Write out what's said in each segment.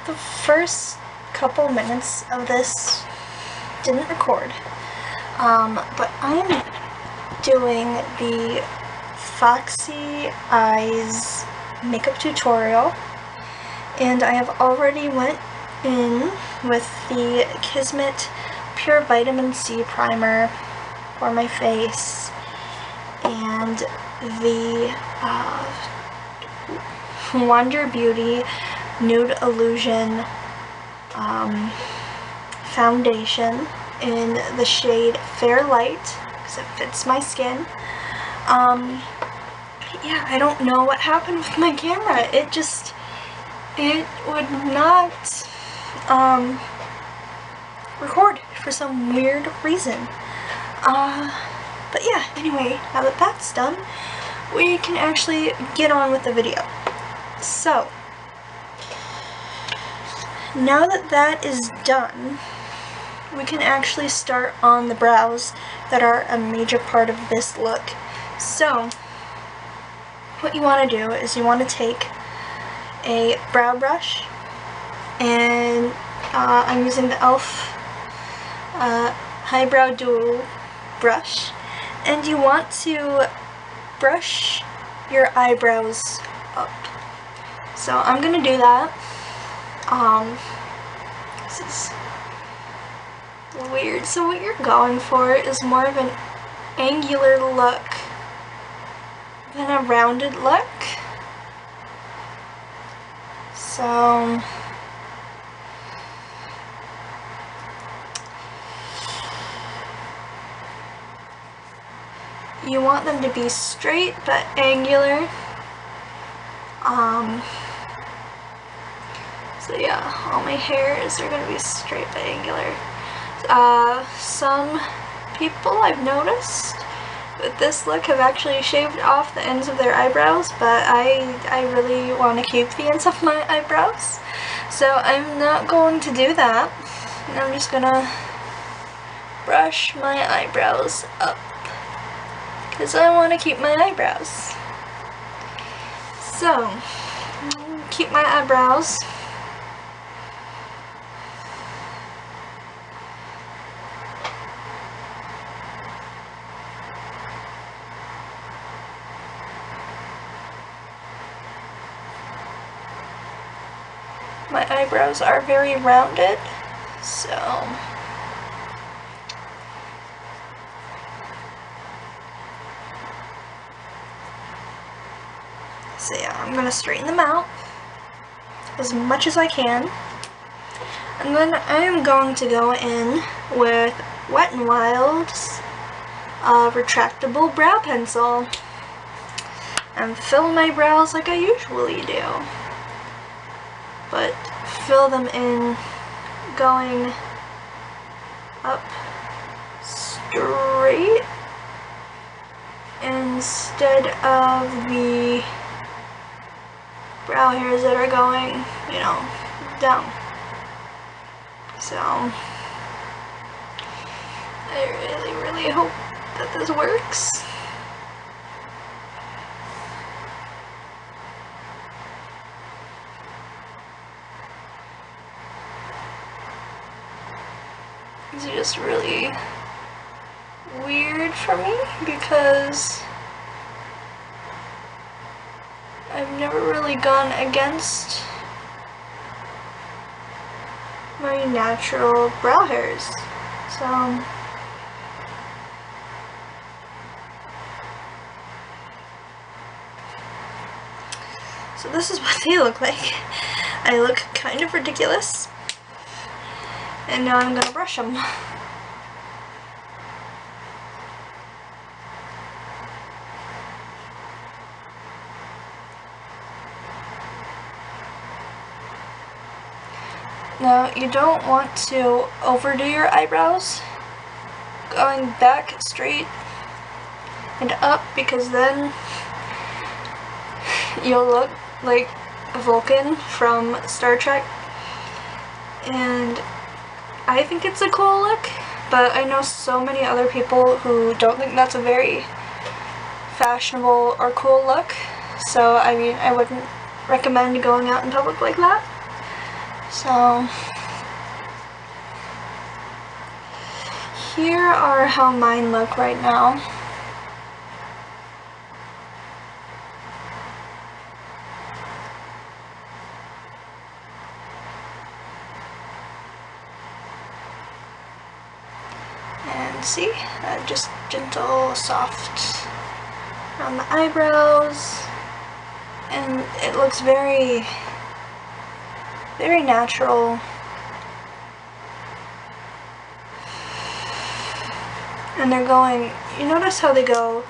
the first couple minutes of this didn't record, but I'm doing the Foxy Eyes makeup tutorial, and I have already went in with the Kismet Pure Vitamin C Primer for my face and the Wonder Beauty Nude Illusion foundation in the shade Fair Light because it fits my skin. Yeah, I don't know what happened with my camera. It would not record for some weird reason. But yeah, anyway, now that that's done, we can actually get on with the video. So, now that that is done, we can actually start on the brows that are a major part of this look. So, what you want to do is you want to take a brow brush, and I'm using the e.l.f. Highbrow Duo brush, and you want to brush your eyebrows up. So I'm gonna do that. This is weird. So what you're going for is more of an angular look than a rounded look. So you want them to be straight but angular. So yeah, all my hairs are gonna be straight but angular. Some people I've noticed with this look have actually shaved off the ends of their eyebrows, but I really want to keep the ends of my eyebrows, so I'm not going to do that. And I'm just gonna brush my eyebrows up because I want to keep my eyebrows. So, keep my eyebrows. My eyebrows are very rounded, so yeah, I'm gonna straighten them out as much as I can, and then I am going to go in with Wet n Wild's retractable brow pencil and fill my brows like I usually do, but fill them in going up straight instead of the brow hairs that are going, you know, down. So I really hope that this works. It's just really weird for me because I've never really gone against my natural brow hairs. So this is what they look like. I look kind of ridiculous. And now I'm gonna brush them. Now, you don't want to overdo your eyebrows, going back straight and up, because then you'll look like Vulcan from Star Trek, and I think it's a cool look, but I know so many other people who don't think that's a very fashionable or cool look, so I mean, I wouldn't recommend going out in public like that. So here are how mine look right now. And see, just gentle, soft around the eyebrows, and it looks very, very natural. And they're going, you notice how they go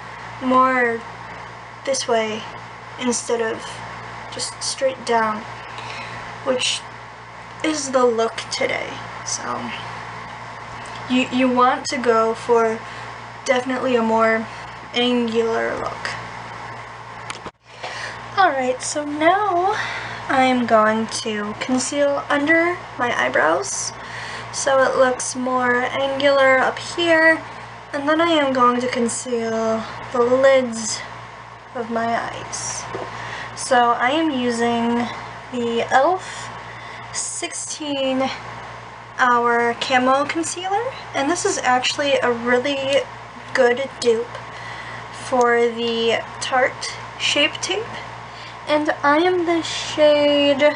more this way instead of just straight down, which is the look today. So you want to go for definitely a more angular look. Alright, so now I'm going to conceal under my eyebrows so it looks more angular up here, and then I am going to conceal the lids of my eyes. So I am using the e.l.f. 16-hour camo concealer, and this is actually a really good dupe for the Tarte Shape Tape, and I am the shade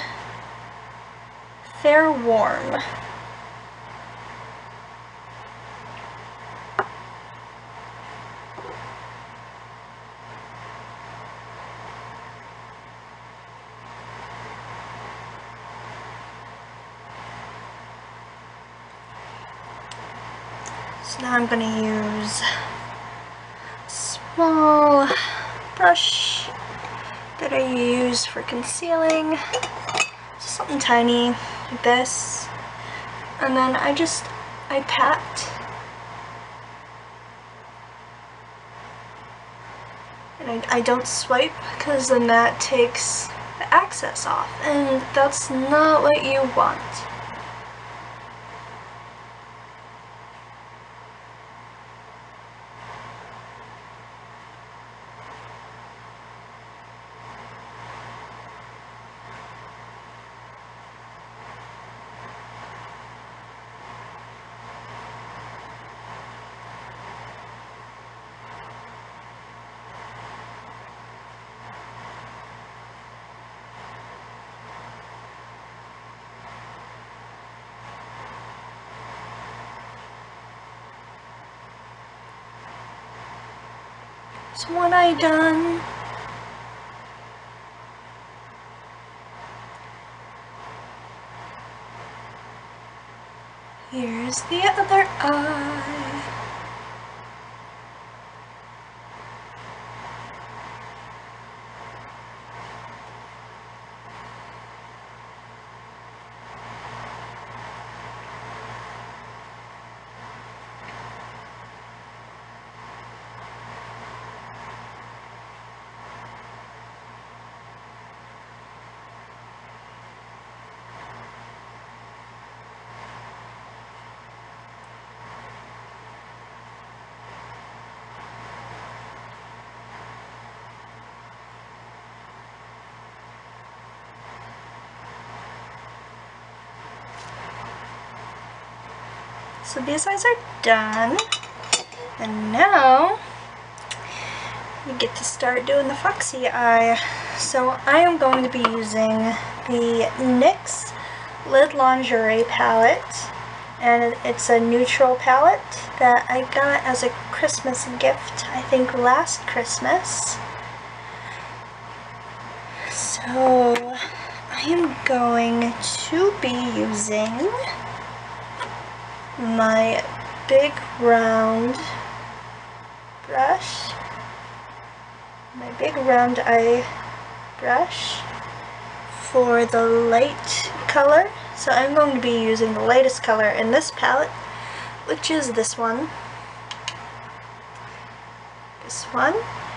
Fair Warm. So now I'm going to use a small brush that I use for concealing, just something tiny like this, and then I pat, and I don't swipe because then that takes the excess off, and that's not what you want. So one eye done. Here's the other eye. So these eyes are done, and now we get to start doing the Foxy Eye. So I am going to be using the NYX Lid Lingerie palette, and it's a neutral palette that I got as a Christmas gift, I think last Christmas. So I am going to be using my big round brush, my big round eye brush for the light color. So I'm going to be using the lightest color in this palette, which is this one.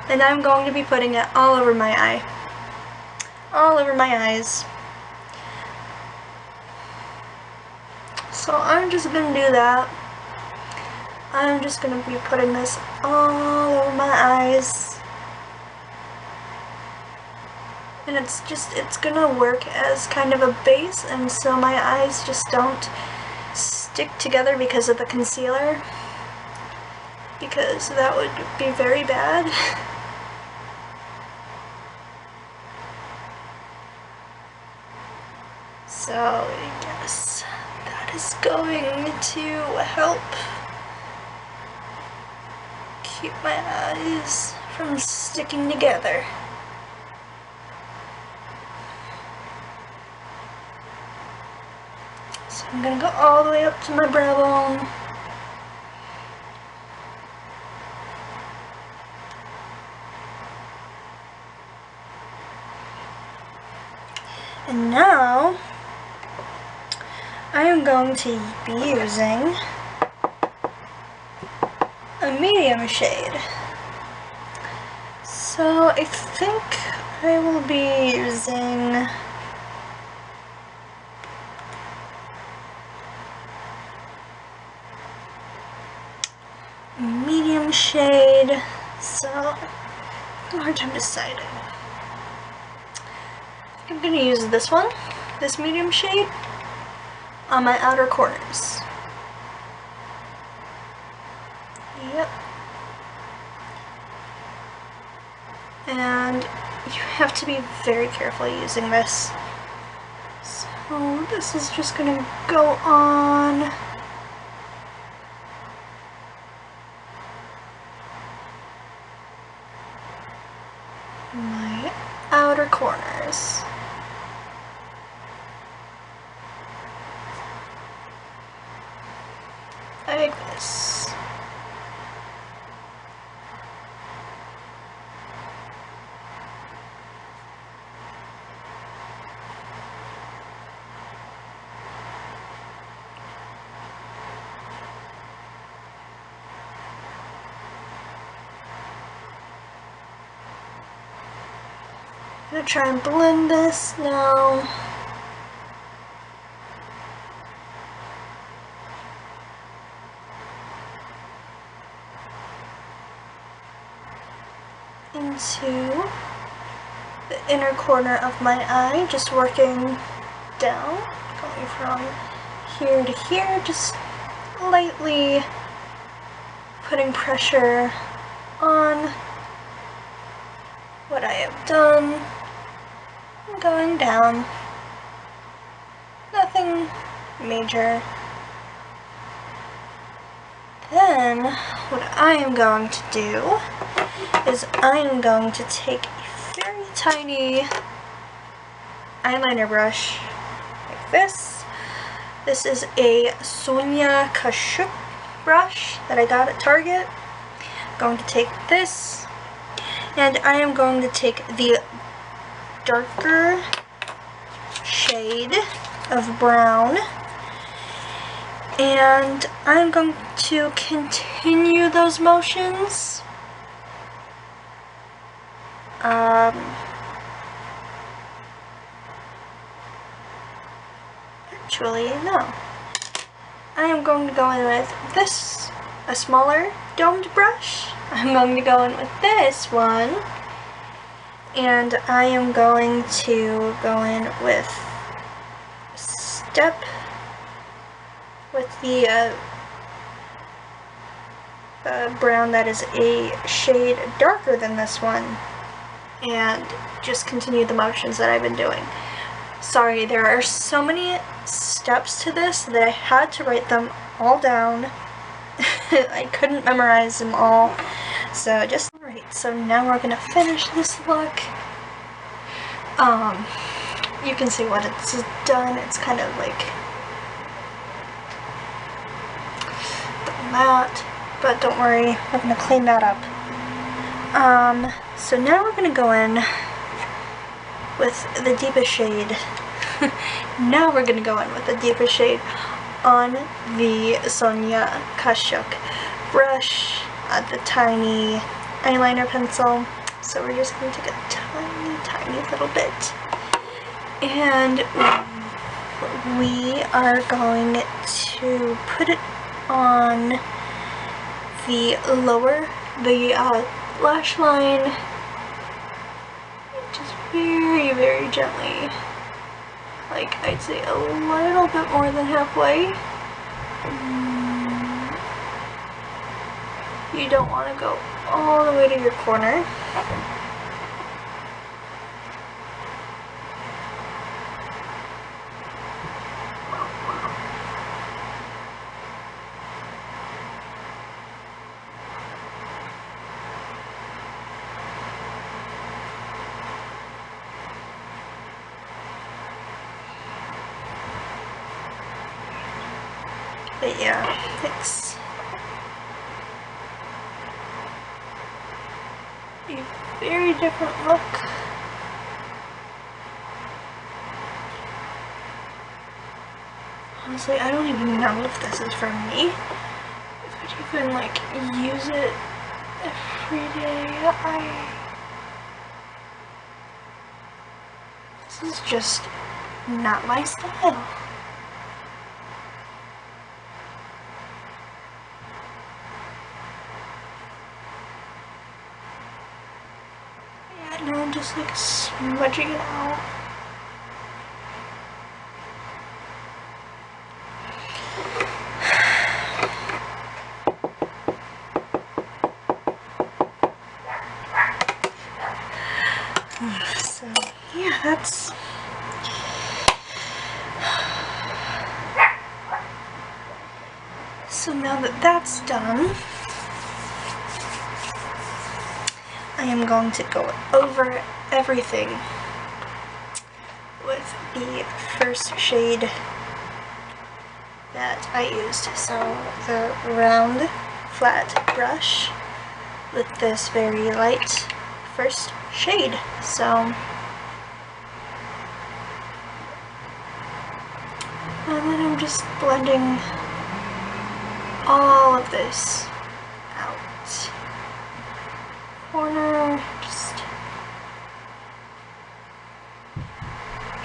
And I'm going to be putting it all over my eye, all over my eyes. So I'm just going to do that. I'm just going to be putting this all over my eyes. and it's gonna work as kind of a base, and so my eyes just don't stick together because of the concealer, because that would be very bad. So yes, that is going to help keep my eyes from sticking together. So I'm gonna go all the way up to my brow bone. And now I am going to be using a medium shade. So I think I will be using a medium shade, so I have a hard time deciding. I'm going to use this one, this medium shade, on my outer corners. Yep. And you have to be very careful using this. So this is just going to go on my outer corners. Like this. I'm gonna try and blend this now. Into the inner corner of my eye, just working down, going from here to here, just lightly putting pressure on what I have done, and going down. Nothing major. Then, what I am going to do is I am going to take a very tiny eyeliner brush like this. This is a Sonia Kashuk brush that I got at Target. I'm going to take this, and I am going to take the darker shade of brown, and I'm going to continue those motions. Actually, no. I am going to go in with this, a smaller domed brush. I'm going to go in with this one, and I am going to go in with a step with the brown that is a shade darker than this one, and just continue the motions that I've been doing. Sorry, there are so many steps to this that I had to write them all down. I couldn't memorize them all, so just alright. So now we're gonna finish this look. You can see what it's done. It's kind of like that, but don't worry, we're gonna clean that up. So now we're gonna go in with the deepest shade. Now we're gonna go in with the deepest shade on the Sonia Kashuk brush, the tiny eyeliner pencil. So we're just gonna take a tiny little bit, and we are going to put it on the lower, the lash line, just very, very gently. Like, I'd say a little bit more than halfway. You don't want to go all the way to your corner. But yeah, it's a very different look. Honestly, I don't even know if this is for me. If I'd even like use it every day. This is just not my style. Now I'm just like smudging it out. So yeah, that's so now that that's done, I am going to go over everything with the first shade that I used. So the round flat brush with this very light first shade. So and then I'm just blending all of this out. Corner,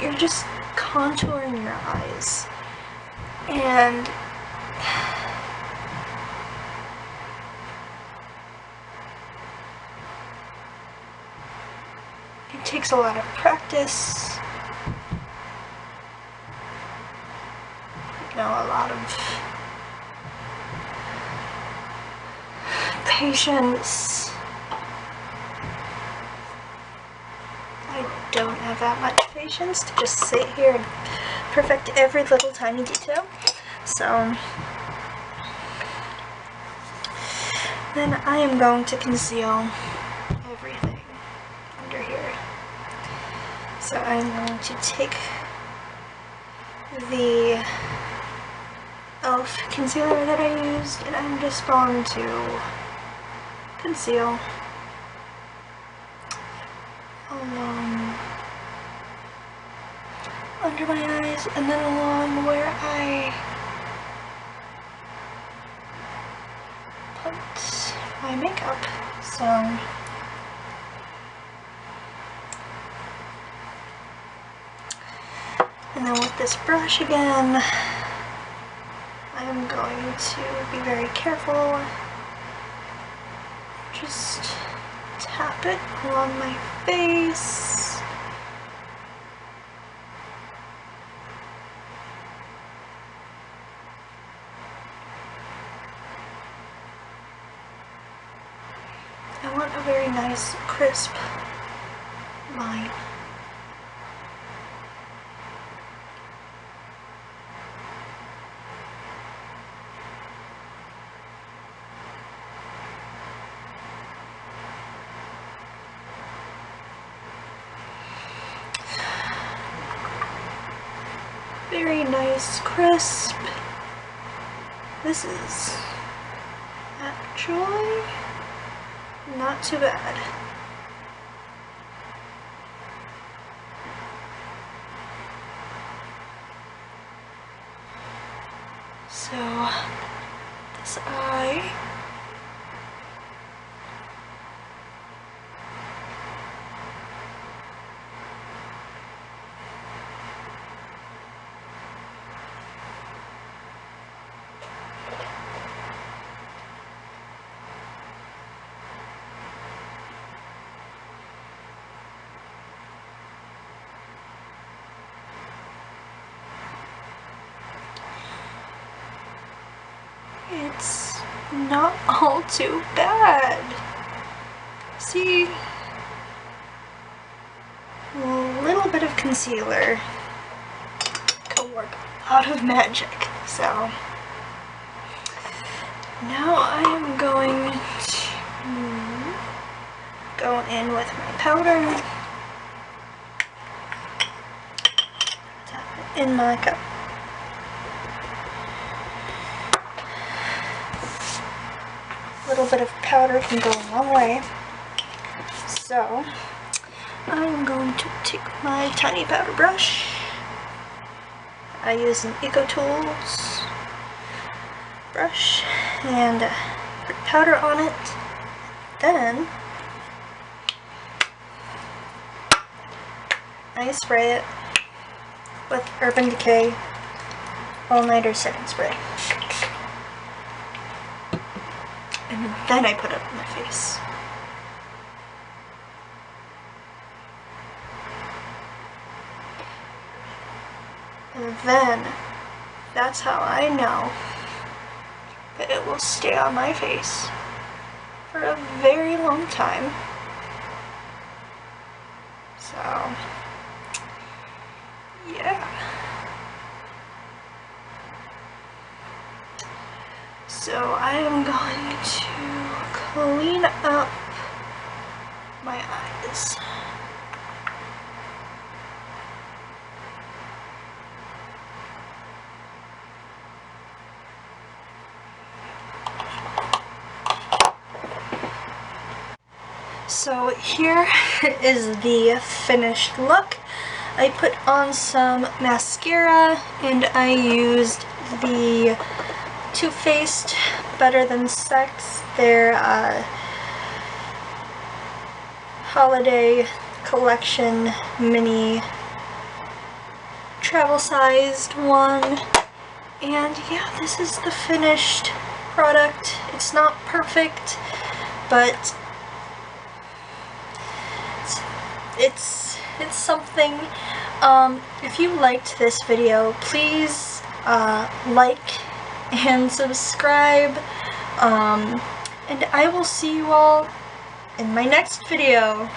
you're just contouring your eyes, and it takes a lot of practice, a lot of patience. I don't have that much patience to just sit here and perfect every little tiny detail. So then I am going to conceal everything under here. So I'm going to take the e.l.f. concealer that I used, and I'm just going to conceal along under my eyes, and then along where I put my makeup. So and then with this brush again, I'm going to be very careful. Just tap it along my face. I want a very nice, crisp line. Very nice, crisp. This is actually not too bad. So this eye, it's not all too bad. See? A little bit of concealer could work a lot of magic. So now I am going to go in with my powder, tap it in my cup. A little bit of powder can go a long way. So I'm going to take my tiny powder brush. I use an EcoTools brush and put powder on it. Then I spray it with Urban Decay All-Nighter Setting Spray. And then I put it on my face. And then, that's how I know that it will stay on my face for a very long time. So, yeah. So I am going to clean up my eyes. So here is the finished look. I put on some mascara and I used the Too Faced Better Than Sex, their holiday collection mini travel sized one. And yeah, this is the finished product. It's not perfect, but it's something. If you liked this video, please like and subscribe, and I will see you all in my next video.